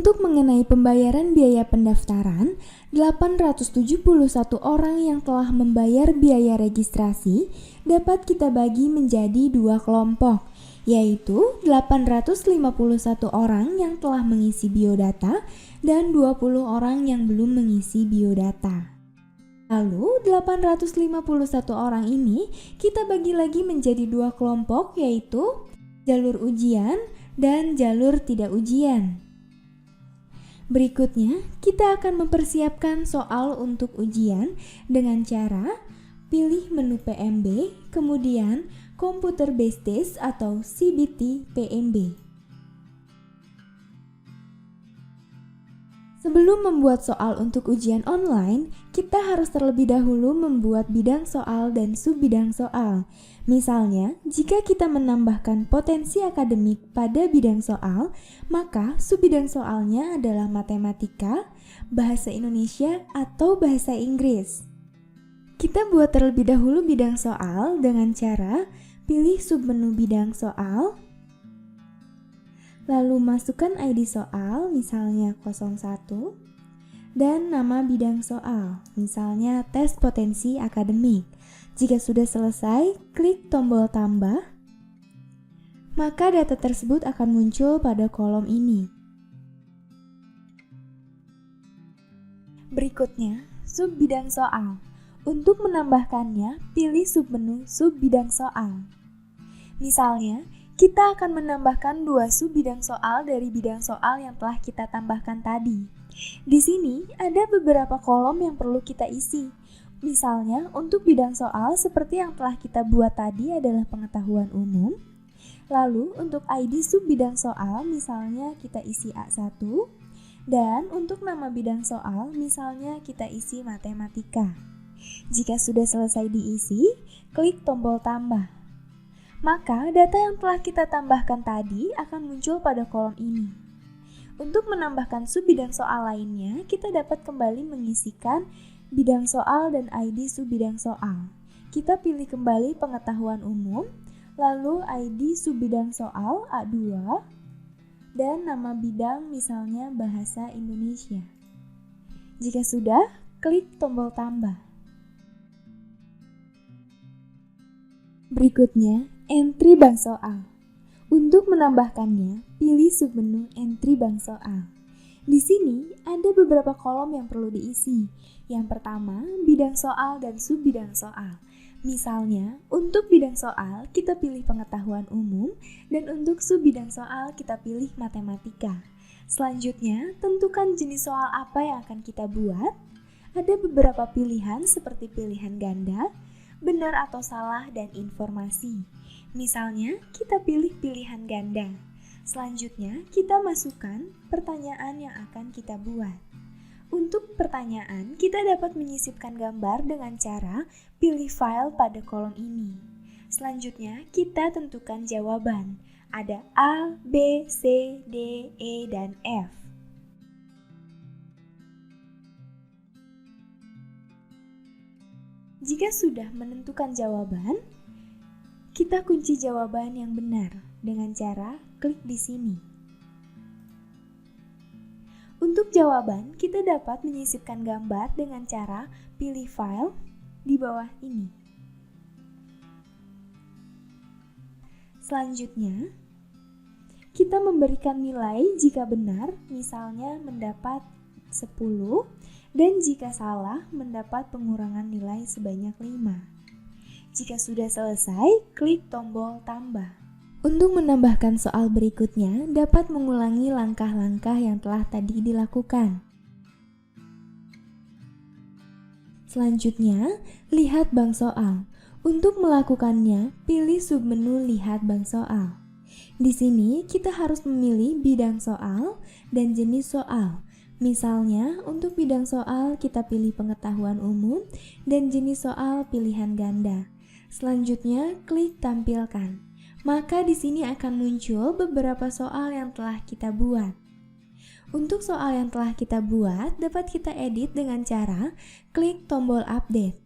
Untuk mengenai pembayaran biaya pendaftaran, 871 orang yang telah membayar biaya registrasi dapat kita bagi menjadi dua kelompok, yaitu 851 orang yang telah mengisi biodata dan 20 orang yang belum mengisi biodata. Lalu 851 orang ini kita bagi lagi menjadi dua kelompok, yaitu jalur ujian dan jalur tidak ujian. Berikutnya, kita akan mempersiapkan soal untuk ujian dengan cara pilih menu PMB, kemudian Computer Based Test atau CBT PMB. Sebelum membuat soal untuk ujian online, kita harus terlebih dahulu membuat bidang soal dan subbidang soal. Misalnya, jika kita menambahkan potensi akademik pada bidang soal, maka subbidang soalnya adalah matematika, bahasa Indonesia, atau bahasa Inggris. Kita buat terlebih dahulu bidang soal dengan cara pilih submenu bidang soal, lalu masukkan ID soal, misalnya 01, dan nama bidang soal, misalnya tes potensi akademik. Jika sudah selesai, klik tombol tambah, maka data tersebut akan muncul pada kolom ini. Berikutnya, subbidang soal. Untuk menambahkannya, pilih submenu subbidang soal. Misalnya, kita akan menambahkan dua subbidang soal dari bidang soal yang telah kita tambahkan tadi. Di sini ada beberapa kolom yang perlu kita isi. Misalnya, untuk bidang soal seperti yang telah kita buat tadi adalah pengetahuan umum. Lalu, untuk ID subbidang soal, misalnya kita isi A1. Dan untuk nama bidang soal, misalnya kita isi matematika. Jika sudah selesai diisi, klik tombol tambah. Maka data yang telah kita tambahkan tadi akan muncul pada kolom ini. Untuk menambahkan subbidang soal lainnya, kita dapat kembali mengisikan bidang soal dan ID subbidang soal. Kita pilih kembali pengetahuan umum, lalu ID subbidang soal A2, dan nama bidang misalnya bahasa Indonesia. Jika sudah, klik tombol tambah. Berikutnya, entry bank soal. Untuk menambahkannya, pilih submenu entry bank soal. Di sini ada beberapa kolom yang perlu diisi. Yang pertama, bidang soal dan subbidang soal. Misalnya, untuk bidang soal kita pilih pengetahuan umum dan untuk subbidang soal kita pilih matematika. Selanjutnya, tentukan jenis soal apa yang akan kita buat. Ada beberapa pilihan seperti pilihan ganda, benar atau salah, dan informasi. Misalnya, kita pilih pilihan ganda. Selanjutnya, kita masukkan pertanyaan yang akan kita buat. Untuk pertanyaan, kita dapat menyisipkan gambar dengan cara pilih file pada kolom ini. Selanjutnya, kita tentukan jawaban. Ada A, B, C, D, E, dan F. Jika sudah menentukan jawaban, kita kunci jawaban yang benar dengan cara klik di sini. Untuk jawaban, kita dapat menyisipkan gambar dengan cara pilih file di bawah ini. Selanjutnya, kita memberikan nilai jika benar, misalnya mendapat 10, dan jika salah, mendapat pengurangan nilai sebanyak 5. Jika sudah selesai, klik tombol tambah. Untuk menambahkan soal berikutnya, dapat mengulangi langkah-langkah yang telah tadi dilakukan. Selanjutnya, lihat bank soal. Untuk melakukannya, pilih submenu lihat bank soal. Di sini, kita harus memilih bidang soal dan jenis soal. Misalnya, untuk bidang soal kita pilih pengetahuan umum dan jenis soal pilihan ganda. Selanjutnya, klik tampilkan. Maka di sini akan muncul beberapa soal yang telah kita buat. Untuk soal yang telah kita buat, dapat kita edit dengan cara klik tombol update.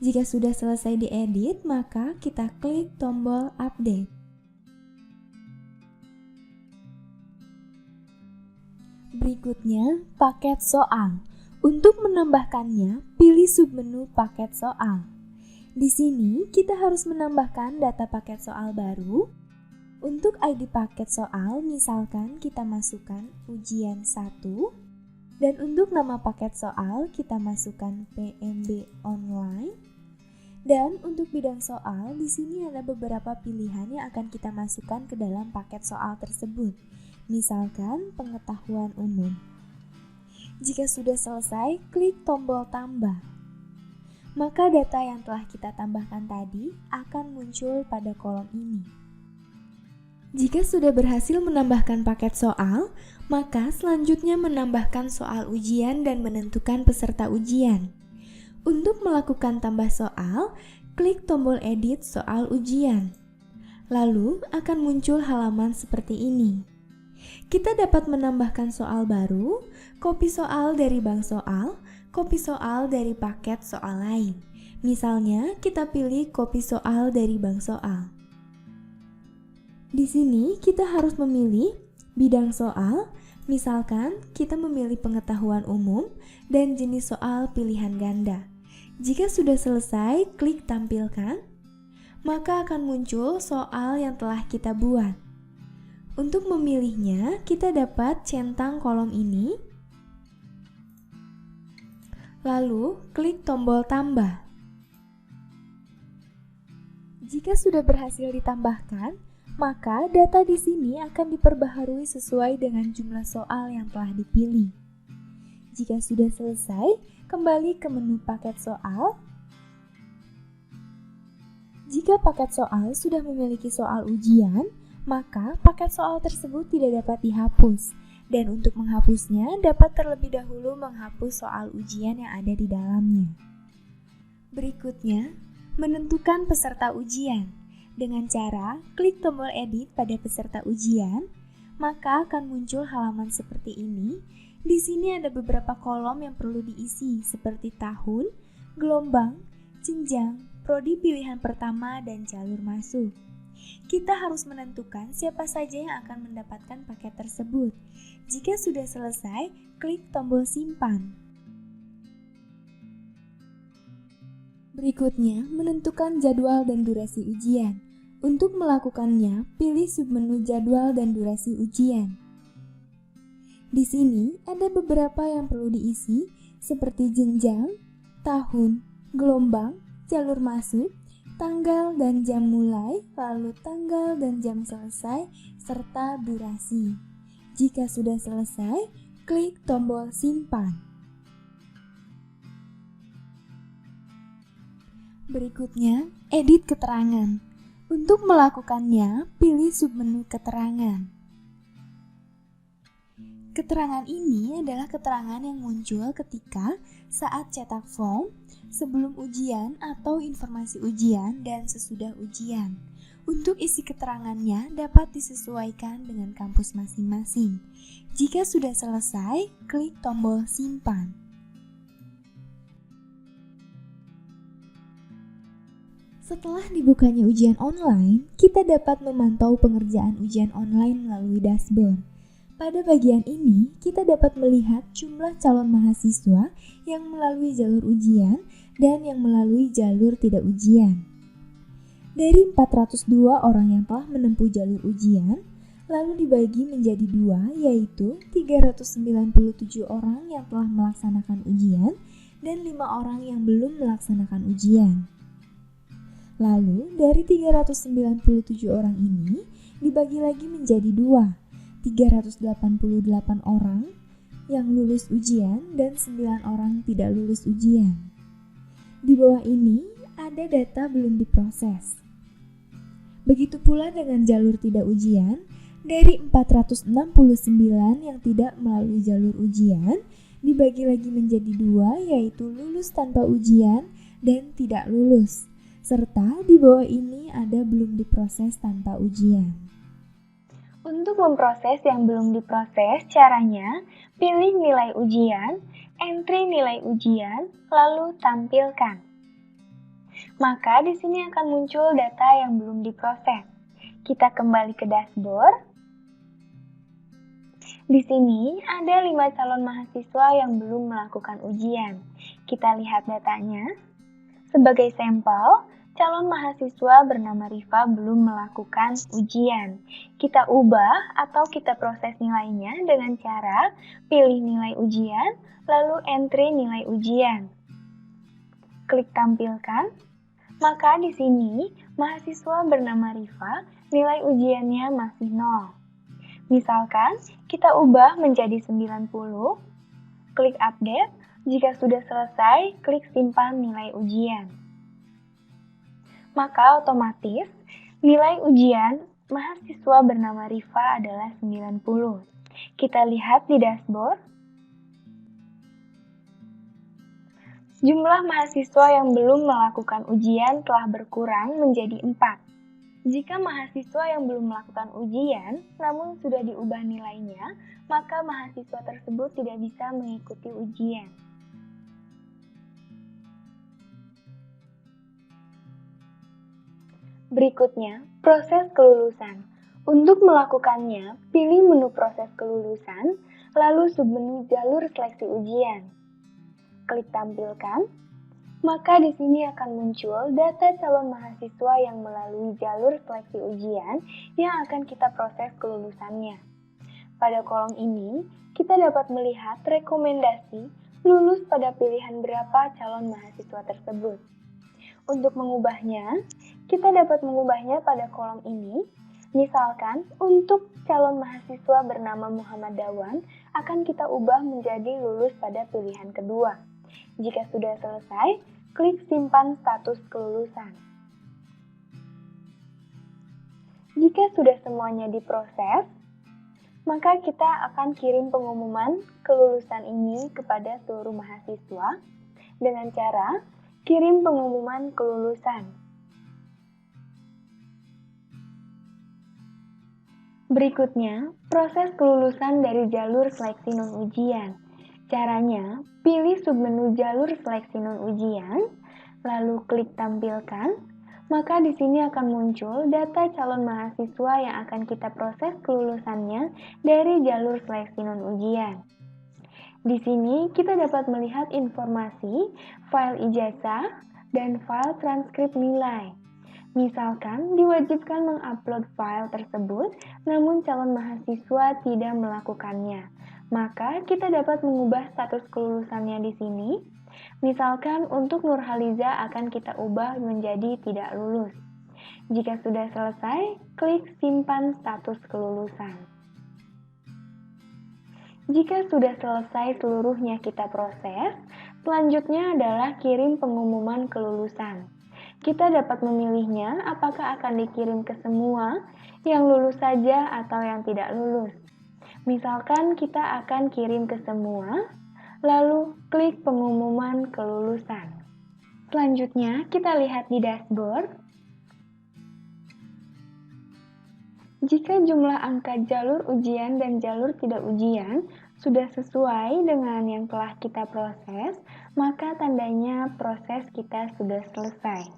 Jika sudah selesai diedit, maka kita klik tombol update. Berikutnya, paket soal. Untuk menambahkannya, pilih submenu paket soal. Di sini, kita harus menambahkan data paket soal baru. Untuk ID paket soal, misalkan kita masukkan ujian 1. Dan untuk nama paket soal, kita masukkan PMB online. Dan untuk bidang soal, di sini ada beberapa pilihan yang akan kita masukkan ke dalam paket soal tersebut. Misalkan pengetahuan umum. Jika sudah selesai, klik tombol tambah. Maka data yang telah kita tambahkan tadi akan muncul pada kolom ini. Jika sudah berhasil menambahkan paket soal, maka selanjutnya menambahkan soal ujian dan menentukan peserta ujian. Untuk melakukan tambah soal, klik tombol edit soal ujian. Lalu akan muncul halaman seperti ini. Kita dapat menambahkan soal baru, kopi soal dari bank soal, kopi soal dari paket soal lain. Misalnya, kita pilih kopi soal dari bank soal. Di sini, kita harus memilih bidang soal, misalkan kita memilih pengetahuan umum dan jenis soal pilihan ganda. Jika sudah selesai, klik tampilkan, maka akan muncul soal yang telah kita buat. Untuk memilihnya, kita dapat centang kolom ini, lalu klik tombol tambah. Jika sudah berhasil ditambahkan, maka data di sini akan diperbaharui sesuai dengan jumlah soal yang telah dipilih. Jika sudah selesai, kembali ke menu paket soal. Jika paket soal sudah memiliki soal ujian, maka paket soal tersebut tidak dapat dihapus, dan untuk menghapusnya dapat terlebih dahulu menghapus soal ujian yang ada di dalamnya. Berikutnya, menentukan peserta ujian. Dengan cara klik tombol edit pada peserta ujian, maka akan muncul halaman seperti ini. Di sini ada beberapa kolom yang perlu diisi, seperti tahun, gelombang, jenjang, prodi pilihan pertama, dan jalur masuk. Kita harus menentukan siapa saja yang akan mendapatkan paket tersebut. Jika sudah selesai, klik tombol simpan. Berikutnya, menentukan jadwal dan durasi ujian. Untuk melakukannya, pilih submenu jadwal dan durasi ujian. Di sini ada beberapa yang perlu diisi, seperti jenjang, tahun, gelombang, jalur masuk, tanggal dan jam mulai, lalu tanggal dan jam selesai, serta durasi. Jika sudah selesai, klik tombol simpan. Berikutnya, edit keterangan. Untuk melakukannya, pilih submenu keterangan. Keterangan ini adalah keterangan yang muncul ketika saat cetak form, sebelum ujian atau informasi ujian, dan sesudah ujian. Untuk isi keterangannya dapat disesuaikan dengan kampus masing-masing. Jika sudah selesai, klik tombol simpan. Setelah dibukanya ujian online, kita dapat memantau pengerjaan ujian online melalui dashboard. Pada bagian ini, kita dapat melihat jumlah calon mahasiswa yang melalui jalur ujian dan yang melalui jalur tidak ujian. Dari 402 orang yang telah menempuh jalur ujian, lalu dibagi menjadi 2, yaitu 397 orang yang telah melaksanakan ujian dan 5 orang yang belum melaksanakan ujian. Lalu, dari 397 orang ini, dibagi lagi menjadi 2, 388 orang yang lulus ujian dan 9 orang tidak lulus ujian. Di bawah ini ada data belum diproses. Begitu pula dengan jalur tidak ujian, dari 469 yang tidak melalui jalur ujian, dibagi lagi menjadi 2, yaitu lulus tanpa ujian dan tidak lulus. Serta di bawah ini ada belum diproses tanpa ujian. Untuk memproses yang belum diproses, caranya pilih nilai ujian, entry nilai ujian, lalu tampilkan. Maka di sini akan muncul data yang belum diproses. Kita kembali ke dashboard. Di sini ada 5 calon mahasiswa yang belum melakukan ujian. Kita lihat datanya. Sebagai sampel, calon mahasiswa bernama Rifa belum melakukan ujian. Kita ubah atau kita proses nilainya dengan cara pilih nilai ujian, lalu entry nilai ujian. Klik tampilkan. Maka di sini, mahasiswa bernama Rifa, nilai ujiannya masih 0. Misalkan, kita ubah menjadi 90, klik update, jika sudah selesai, klik simpan nilai ujian. Maka otomatis, nilai ujian mahasiswa bernama Rifa adalah 90. Kita lihat di dashboard. Jumlah mahasiswa yang belum melakukan ujian telah berkurang menjadi 4. Jika mahasiswa yang belum melakukan ujian, namun sudah diubah nilainya, maka mahasiswa tersebut tidak bisa mengikuti ujian. Berikutnya, proses kelulusan. Untuk melakukannya, pilih menu proses kelulusan, lalu submenu jalur seleksi ujian. Klik tampilkan. Maka di sini akan muncul data calon mahasiswa yang melalui jalur seleksi ujian yang akan kita proses kelulusannya. Pada kolom ini, kita dapat melihat rekomendasi lulus pada pilihan berapa calon mahasiswa tersebut. Untuk mengubahnya, kita dapat mengubahnya pada kolom ini. Misalkan, untuk calon mahasiswa bernama Muhammad Dawan akan kita ubah menjadi lulus pada pilihan kedua. Jika sudah selesai, klik simpan status kelulusan. Jika sudah semuanya diproses, maka kita akan kirim pengumuman kelulusan ini kepada seluruh mahasiswa dengan cara kirim pengumuman kelulusan. Berikutnya, proses kelulusan dari jalur seleksi non-ujian. Caranya, pilih submenu jalur seleksi non-ujian, lalu klik tampilkan, maka di sini akan muncul data calon mahasiswa yang akan kita proses kelulusannya dari jalur seleksi non-ujian. Di sini kita dapat melihat informasi file ijazah dan file transkrip nilai. Misalkan diwajibkan mengupload file tersebut, namun calon mahasiswa tidak melakukannya. Maka kita dapat mengubah status kelulusannya di sini. Misalkan untuk Nurhaliza akan kita ubah menjadi tidak lulus. Jika sudah selesai, klik simpan status kelulusan. Jika sudah selesai seluruhnya kita proses, selanjutnya adalah kirim pengumuman kelulusan. Kita dapat memilihnya apakah akan dikirim ke semua, yang lulus saja atau yang tidak lulus. Misalkan kita akan kirim ke semua, lalu klik pengumuman kelulusan. Selanjutnya kita lihat di dashboard. Jika jumlah angka jalur ujian dan jalur tidak ujian sudah sesuai dengan yang telah kita proses, maka tandanya proses kita sudah selesai.